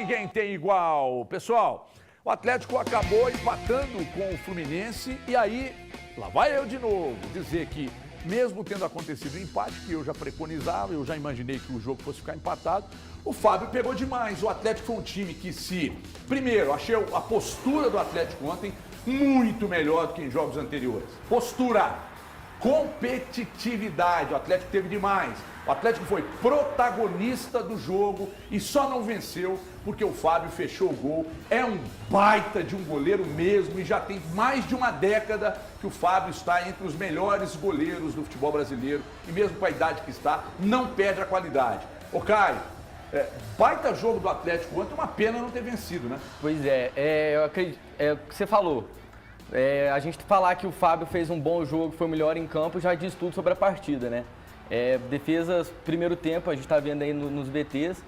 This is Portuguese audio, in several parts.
ninguém tem igual. Pessoal, o Atlético acabou empatando com o Fluminense e aí, lá vai eu de novo dizer que, mesmo tendo acontecido o empate, que eu já preconizava, eu já imaginei que o jogo fosse ficar empatado, o Fábio pegou demais. O Atlético foi um time que primeiro, achei a postura do Atlético ontem muito melhor do que em jogos anteriores. Postura, competitividade, o Atlético teve demais. O Atlético foi protagonista do jogo e só não venceu porque o Fábio fechou o gol. É um baita de um goleiro mesmo e já tem mais de uma década que o Fábio está entre os melhores goleiros do futebol brasileiro e mesmo com a idade que está, não perde a qualidade. Ô Caio, baita jogo do Atlético ontem, uma pena não ter vencido, né? Pois eu acredito, é o que você falou. A gente falar que o Fábio fez um bom jogo, foi o melhor em campo, já diz tudo sobre a partida, né? Defesas, primeiro tempo, a gente está vendo aí nos VTs,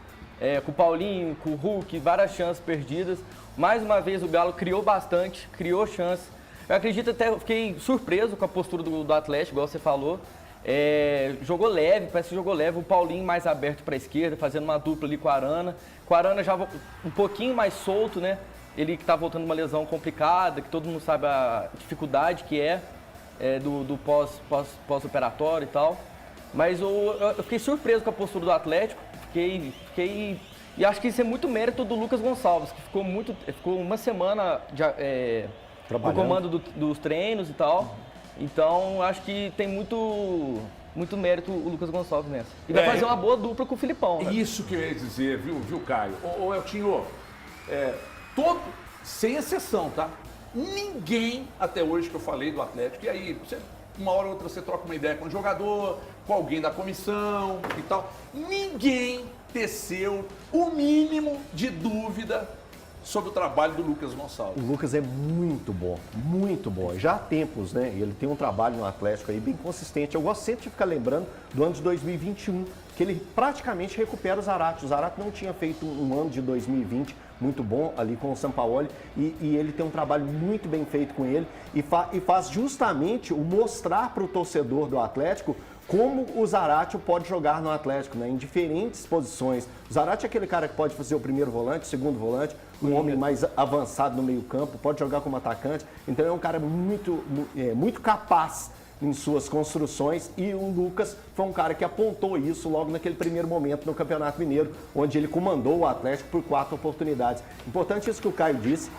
com o Paulinho, com o Hulk, várias chances perdidas. Mais uma vez o Galo criou bastante, criou chances. Eu acredito eu fiquei surpreso com a postura do Atlético, igual você falou. Jogou leve, parece que jogou leve. O Paulinho mais aberto para a esquerda, fazendo uma dupla ali com o Arana. Com o Arana já um pouquinho mais solto, né? Ele que está voltando uma lesão complicada, que todo mundo sabe a dificuldade que do pós-operatório e tal. Mas eu fiquei surpreso com a postura do Atlético, e acho que isso é muito mérito do Lucas Gonçalves, que ficou uma semana no comando dos treinos e tal. Então acho que tem muito mérito o Lucas Gonçalves nessa. E vai fazer uma boa dupla com o Filipão, né? Isso que eu ia dizer, viu Caio? Ô Eltinho, sem exceção, tá? Ninguém até hoje que eu falei do Atlético, e aí uma hora ou outra você troca uma ideia com o jogador, com alguém da comissão e tal. Ninguém teceu o mínimo de dúvida sobre o trabalho do Lucas Gonçalves. O Lucas é muito bom, muito bom. Já há tempos, né? Ele tem um trabalho no Atlético aí bem consistente. Eu gosto sempre de ficar lembrando do ano de 2021, que ele praticamente recupera o Zarate. O Zarate não tinha feito um ano de 2020 muito bom ali com o Sampaoli e ele tem um trabalho muito bem feito com ele e faz justamente o mostrar para o torcedor do Atlético como o Zarate pode jogar no Atlético, né? Em diferentes posições. O Zarate é aquele cara que pode fazer o primeiro volante, o segundo volante, um homem mais avançado no meio campo, pode jogar como atacante. Então é um cara muito capaz em suas construções e o Lucas foi um cara que apontou isso logo naquele primeiro momento no Campeonato Mineiro, onde ele comandou o Atlético por 4 oportunidades. Importante isso que o Caio disse.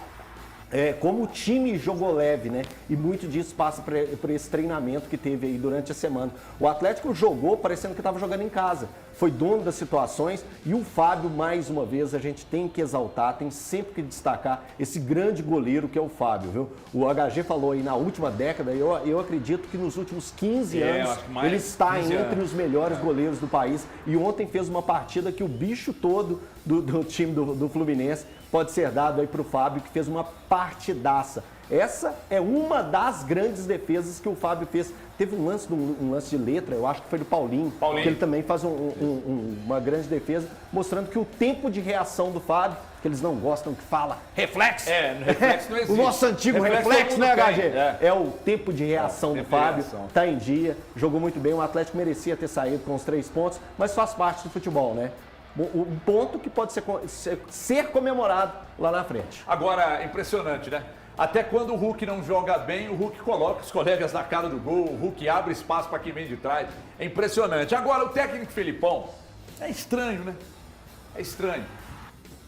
Como o time jogou leve, né? E muito disso passa por esse treinamento que teve aí durante a semana. O Atlético jogou parecendo que estava jogando em casa. Foi dono das situações e o Fábio, mais uma vez, a gente tem que exaltar, tem sempre que destacar esse grande goleiro que é o Fábio, viu? O HG falou aí na última década, eu acredito que nos últimos 15 anos ele está entre os melhores goleiros do país e ontem fez uma partida que o bicho todo do time do Fluminense pode ser dado aí para o Fábio, que fez uma partidaça. Essa é uma das grandes defesas que o Fábio fez. Teve um lance de letra, eu acho que foi do Paulinho. Que ele também faz uma grande defesa, mostrando que o tempo de reação do Fábio, que eles não gostam que fala reflexo. Reflexo não existe. O nosso antigo reflexo, né, HG? É o tempo de reação do Fábio, tá em dia, jogou muito bem. O Atlético merecia ter saído com os 3 pontos, mas faz parte do futebol, né? Um ponto que pode ser comemorado lá na frente. Agora, impressionante, né? Até quando o Hulk não joga bem, o Hulk coloca os colegas na cara do gol, o Hulk abre espaço para quem vem de trás. É impressionante. Agora, o técnico Filipão, é estranho, né? É estranho.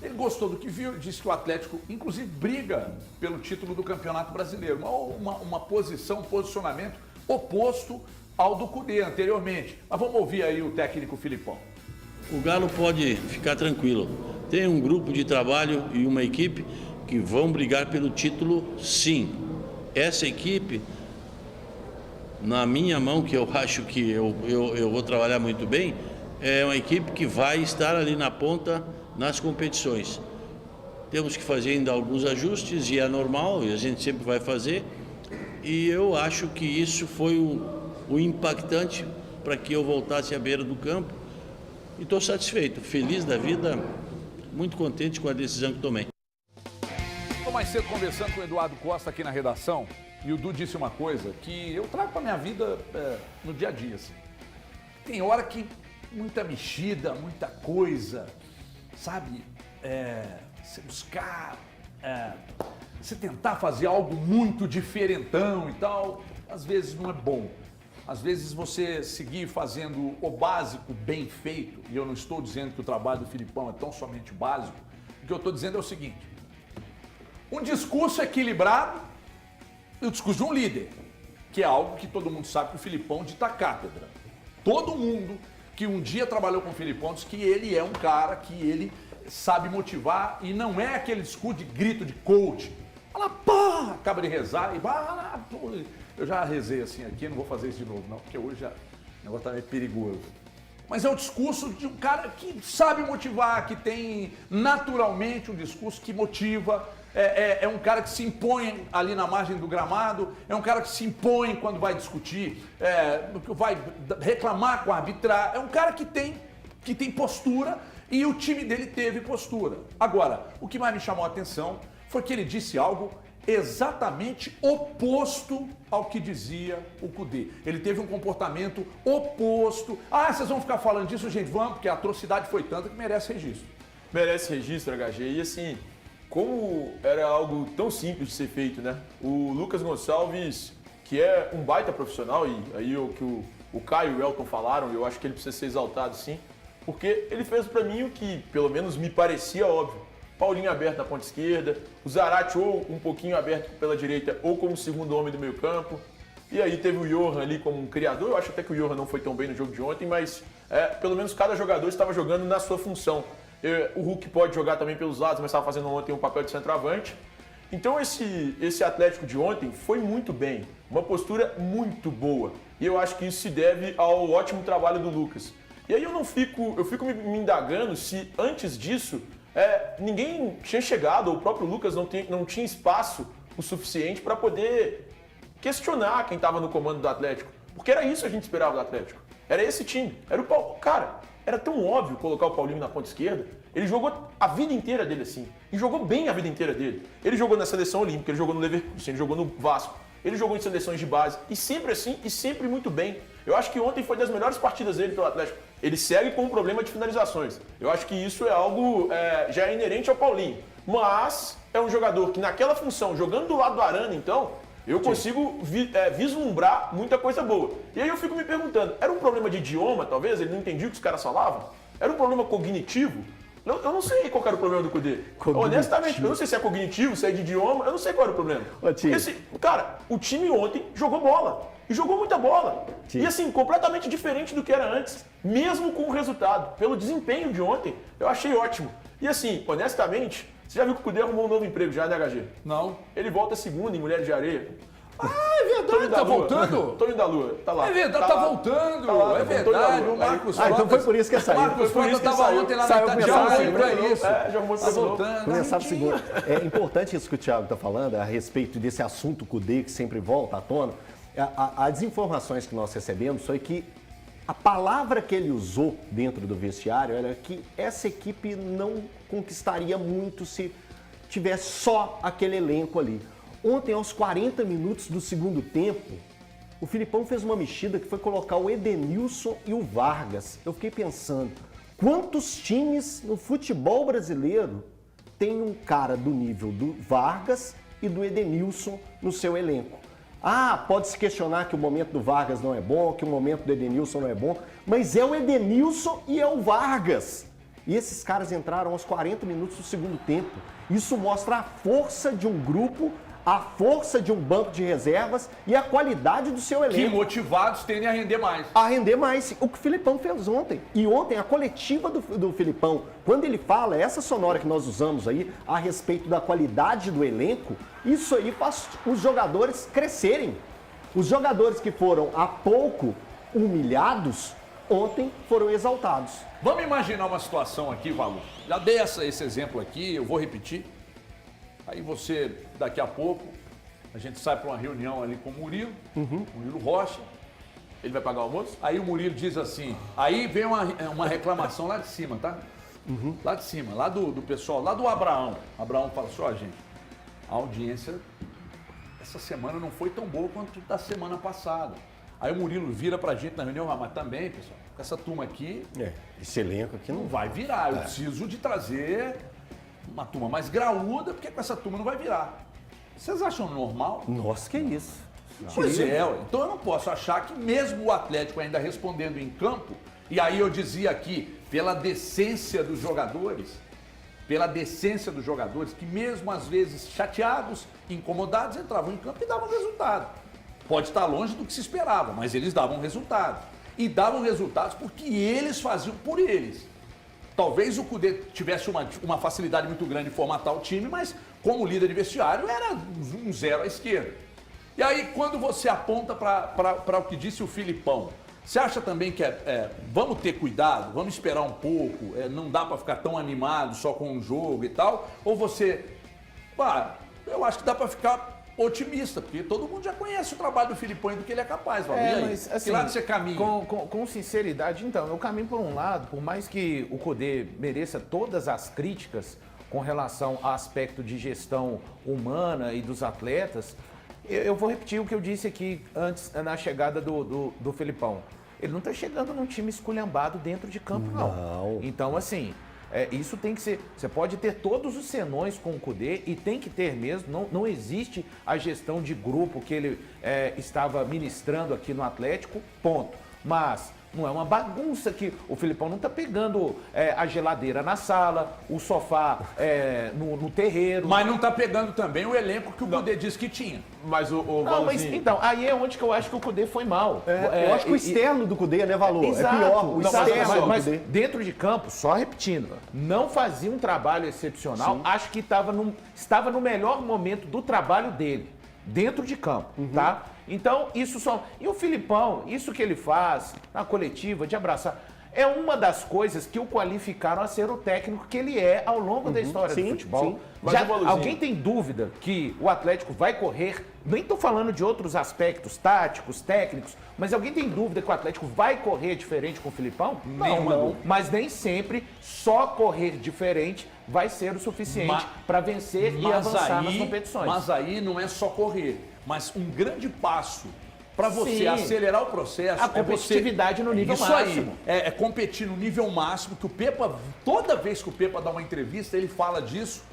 Ele gostou do que viu, disse que o Atlético, inclusive, briga pelo título do Campeonato Brasileiro. Um posicionamento oposto ao do Cudê anteriormente. Mas vamos ouvir aí o técnico Filipão. O Galo pode ficar tranquilo. Tem um grupo de trabalho e uma equipe que vão brigar pelo título, sim. Essa equipe, na minha mão, que eu acho que eu vou trabalhar muito bem, é uma equipe que vai estar ali na ponta nas competições. Temos que fazer ainda alguns ajustes e é normal, e a gente sempre vai fazer. E eu acho que isso foi o impactante para que eu voltasse à beira do campo. E estou satisfeito, feliz da vida, muito contente com a decisão que tomei. Estou mais cedo conversando com o Eduardo Costa aqui na redação e o Du disse uma coisa que eu trago para a minha vida no dia a dia. Assim. Tem hora que muita mexida, muita coisa, sabe? você buscar, você tentar fazer algo muito diferentão e tal, às vezes não é bom. Às vezes você seguir fazendo o básico bem feito, e eu não estou dizendo que o trabalho do Filipão é tão somente básico, o que eu estou dizendo é o seguinte: um discurso equilibrado e o discurso de um líder, que é algo que todo mundo sabe que o Filipão dita cátedra. Todo mundo que um dia trabalhou com o Filipão diz que ele é um cara que ele sabe motivar e não é aquele discurso de grito de coach. Fala, pá, acaba de rezar e vai. Eu já rezei assim aqui, não vou fazer isso de novo não, porque hoje o negócio tá meio perigoso. Mas é o discurso de um cara que sabe motivar, que tem naturalmente um discurso que motiva. É um cara que se impõe ali na margem do gramado, é um cara que se impõe quando vai discutir, vai reclamar com a arbitragem, é um cara que tem postura e o time dele teve postura. Agora, o que mais me chamou a atenção foi que ele disse algo exatamente oposto ao que dizia o Kudê. Ele teve um comportamento oposto. Ah, vocês vão ficar falando disso, gente? Vamos, porque a atrocidade foi tanta que merece registro. Merece registro, HG. E assim, como era algo tão simples de ser feito, né? O Lucas Gonçalves, que é um baita profissional, e aí o que o Caio e o Elton falaram, eu acho que ele precisa ser exaltado sim, porque ele fez pra mim o que pelo menos me parecia óbvio. Paulinho aberto na ponta esquerda, o Zarate ou um pouquinho aberto pela direita ou como segundo homem do meio campo. E aí teve o Johan ali como um criador, eu acho até que o Johan não foi tão bem no jogo de ontem, mas pelo menos cada jogador estava jogando na sua função. O Hulk pode jogar também pelos lados, mas estava fazendo ontem um papel de centroavante. Então esse Atlético de ontem foi muito bem, uma postura muito boa. E eu acho que isso se deve ao ótimo trabalho do Lucas. E aí eu fico me indagando se antes disso ninguém tinha chegado, ou o próprio Lucas não tinha espaço o suficiente para poder questionar quem estava no comando do Atlético. Porque era isso que a gente esperava do Atlético. Era esse time. Era o Paulo. Cara, era tão óbvio colocar o Paulinho na ponta esquerda. Ele jogou a vida inteira dele assim. E jogou bem a vida inteira dele. Ele jogou na seleção olímpica, ele jogou no Leverkusen, ele jogou no Vasco. Ele jogou em seleções de base. E sempre assim, e sempre muito bem. Eu acho que ontem foi das melhores partidas dele pelo Atlético. Ele segue com um problema de finalizações. Eu acho que isso é algo já é inerente ao Paulinho. Mas é um jogador que naquela função, jogando do lado do Arana, então, eu consigo vislumbrar muita coisa boa. E aí eu fico me perguntando, era um problema de idioma, talvez? Ele não entendia o que os caras falavam? Era um problema cognitivo? Eu não sei qual era o problema do Kudê. Honestamente, eu não sei se é cognitivo, se é de idioma, eu não sei qual era o problema. Porque, cara, o time ontem jogou bola. E jogou muita bola. Sim. E assim, completamente diferente do que era antes. Mesmo com o resultado. Pelo desempenho de ontem, eu achei ótimo. E assim, honestamente, você já viu que o Kudê arrumou um novo emprego já, né, HG? Não. Ele volta segunda em Mulheres de Areia. Ah, é verdade, tá voltando? Tonho da Lua, tá lá. É verdade, tá voltando. Lá, é verdade, o Marcos Frota. Então foi por isso que saiu. Marcos Frota tava ontem lá na saiu Itatiaia, já já pra isso. Já arrumou Tá voltando. Começava segunda. É importante isso que o Thiago está falando a respeito desse assunto Kudê que sempre volta à tona. As informações que nós recebemos foi que a palavra que ele usou dentro do vestiário era que essa equipe não conquistaria muito se tivesse só aquele elenco ali. Ontem, aos 40 minutos do segundo tempo, o Filipão fez uma mexida que foi colocar o Edenilson e o Vargas. Eu fiquei pensando, quantos times no futebol brasileiro tem um cara do nível do Vargas e do Edenilson no seu elenco? Ah, pode-se questionar que o momento do Vargas não é bom, que o momento do Edenilson não é bom, mas é o Edenilson e é o Vargas. E esses caras entraram aos 40 minutos do segundo tempo. Isso mostra a força de um grupo, a força de um banco de reservas e a qualidade do seu elenco. Que motivados tendem a render mais. A render mais. O que o Filipão fez ontem. E ontem, a coletiva do Filipão, quando ele fala, essa sonora que nós usamos aí, a respeito da qualidade do elenco, isso aí faz os jogadores crescerem. Os jogadores que foram há pouco humilhados, ontem foram exaltados. Vamos imaginar uma situação aqui, Valu. Já dei esse exemplo aqui, eu vou repetir. Aí você, daqui a pouco, a gente sai para uma reunião ali com o Murilo, Murilo Rocha. Ele vai pagar o almoço? Aí o Murilo diz assim, aí vem uma reclamação lá de cima, tá? Lá de cima, lá do pessoal, lá do Abraão. Abraão fala assim, ó, gente, a audiência essa semana não foi tão boa quanto da semana passada. Aí o Murilo vira pra gente na reunião, mas também, pessoal, com essa turma aqui, Esse elenco aqui não vai virar. Eu preciso de trazer uma turma mais graúda, porque com essa turma não vai virar. Vocês acham normal? Nossa, que isso. Pois é, ué. Então eu não posso achar que mesmo o Atlético ainda respondendo em campo, e aí eu dizia aqui, pela decência dos jogadores, que mesmo às vezes chateados, incomodados, entravam em campo e davam resultado. Pode estar longe do que se esperava, mas eles davam resultado. E davam resultados porque eles faziam por eles. Talvez o Cudê tivesse uma facilidade muito grande de formatar o time, mas como líder de vestiário era um zero à esquerda. E aí, quando você aponta para o que disse o Filipão, você acha também que vamos ter cuidado, vamos esperar um pouco, não dá para ficar tão animado só com um jogo e tal? Ou você, eu acho que dá para ficar otimista, porque todo mundo já conhece o trabalho do Filipão e do que ele é capaz, Valdir. Mas assim, que lado você caminha? Com sinceridade, então, eu caminho por um lado, por mais que o Cudê mereça todas as críticas com relação ao aspecto de gestão humana e dos atletas, eu vou repetir o que eu disse aqui antes, na chegada do Felipão. Ele não está chegando num time esculhambado dentro de campo, não. Então, assim, isso tem que ser... Você pode ter todos os senões com o Cudê e tem que ter mesmo. Não existe a gestão de grupo que ele estava ministrando aqui no Atlético, ponto. Mas... não é uma bagunça que o Filipão não está pegando a geladeira na sala, o sofá no terreiro. Mas não está pegando também o elenco que o Cudê disse que tinha. Mas o Não, mas Valzinho... então, aí é onde que eu acho que o Cudê foi mal. Eu acho que o externo do Cudê, né, Valor? Exato, É pior. O exato, externo do mas Cudê. dentro de campo, só repetindo, não fazia um trabalho excepcional. Acho que estava no melhor momento do trabalho dele, dentro de campo, tá? Então, isso só... E o Filipão, isso que ele faz na coletiva, de abraçar, é uma das coisas que o qualificaram a ser o técnico que ele é ao longo da história do futebol. Sim. Mas, Já, Valuzinho, alguém tem dúvida que o Atlético vai correr? Nem estou falando de outros aspectos táticos, técnicos, mas alguém tem dúvida que o Atlético vai correr diferente com o Filipão? Não. Mas nem sempre só correr diferente vai ser o suficiente para vencer e avançar nas competições. Mas aí não é só correr, mas um grande passo para você Sim. acelerar o processo. A competitividade no nível isso máximo. Aí, é competir no nível máximo, que o Pepa, toda vez que o Pepa dá uma entrevista, ele fala disso.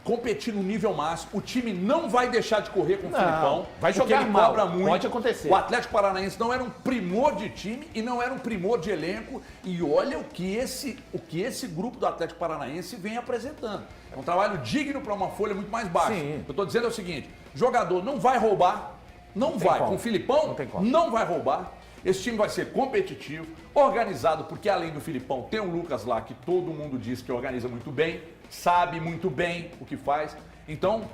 Competir no nível máximo, o time não vai deixar de correr com o Filipão. vai porque jogar ele mal, cobra muito. pode acontecer. O Atlético Paranaense não era um primor de time e não era um primor de elenco. E olha o que esse grupo do Atlético Paranaense vem apresentando. É um trabalho digno para uma folha muito mais baixa. Sim. Eu estou dizendo é o seguinte, jogador não vai roubar, não vai. como. Com o Filipão, não vai roubar. Esse time vai ser competitivo, organizado, porque além do Filipão tem o Lucas lá, que todo mundo diz que organiza muito bem, sabe muito bem o que faz. Então,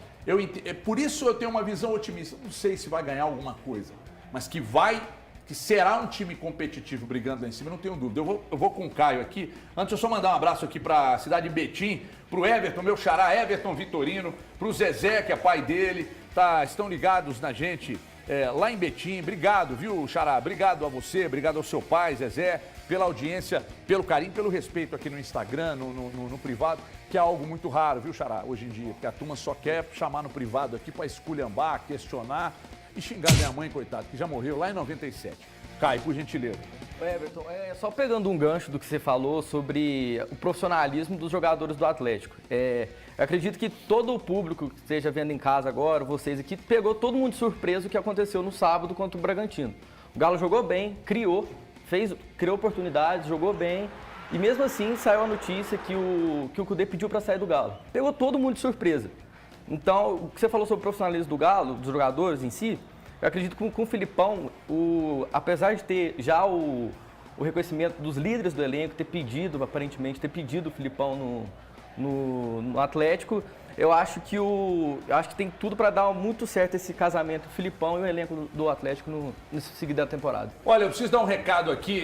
por isso eu tenho uma visão otimista. Não sei se vai ganhar alguma coisa, mas que será um time competitivo brigando lá em cima, não tenho dúvida. Eu vou com o Caio aqui. Antes, eu só mandar um abraço aqui para a cidade de Betim, para o Everton, meu xará, Everton Vitorino, para o Zezé, que é pai dele, estão ligados na gente lá em Betim. Obrigado, viu, xará? Obrigado a você, obrigado ao seu pai, Zezé, pela audiência, pelo carinho, pelo respeito aqui no Instagram, no privado, que é algo muito raro, viu, xará, hoje em dia, porque a turma só quer chamar no privado aqui para esculhambar, questionar e xingar minha mãe, coitado, que já morreu lá em 97. Caio, por gentileza. Everton, só pegando um gancho do que você falou sobre o profissionalismo dos jogadores do Atlético. Eu acredito que todo o público que esteja vendo em casa agora, vocês aqui, pegou todo mundo de surpresa o que aconteceu no sábado contra o Bragantino. O Galo jogou bem, criou oportunidades, jogou bem, e mesmo assim saiu a notícia que o Cudê pediu para sair do Galo. Pegou todo mundo de surpresa. Então, o que você falou sobre o profissionalismo do Galo, dos jogadores em si, eu acredito que com o Filipão, apesar de ter já o reconhecimento dos líderes do elenco, aparentemente ter pedido o Filipão no Atlético, eu acho que tem tudo para dar muito certo esse casamento, o Filipão e o elenco do Atlético nesse seguida da temporada. Olha, eu preciso dar um recado aqui.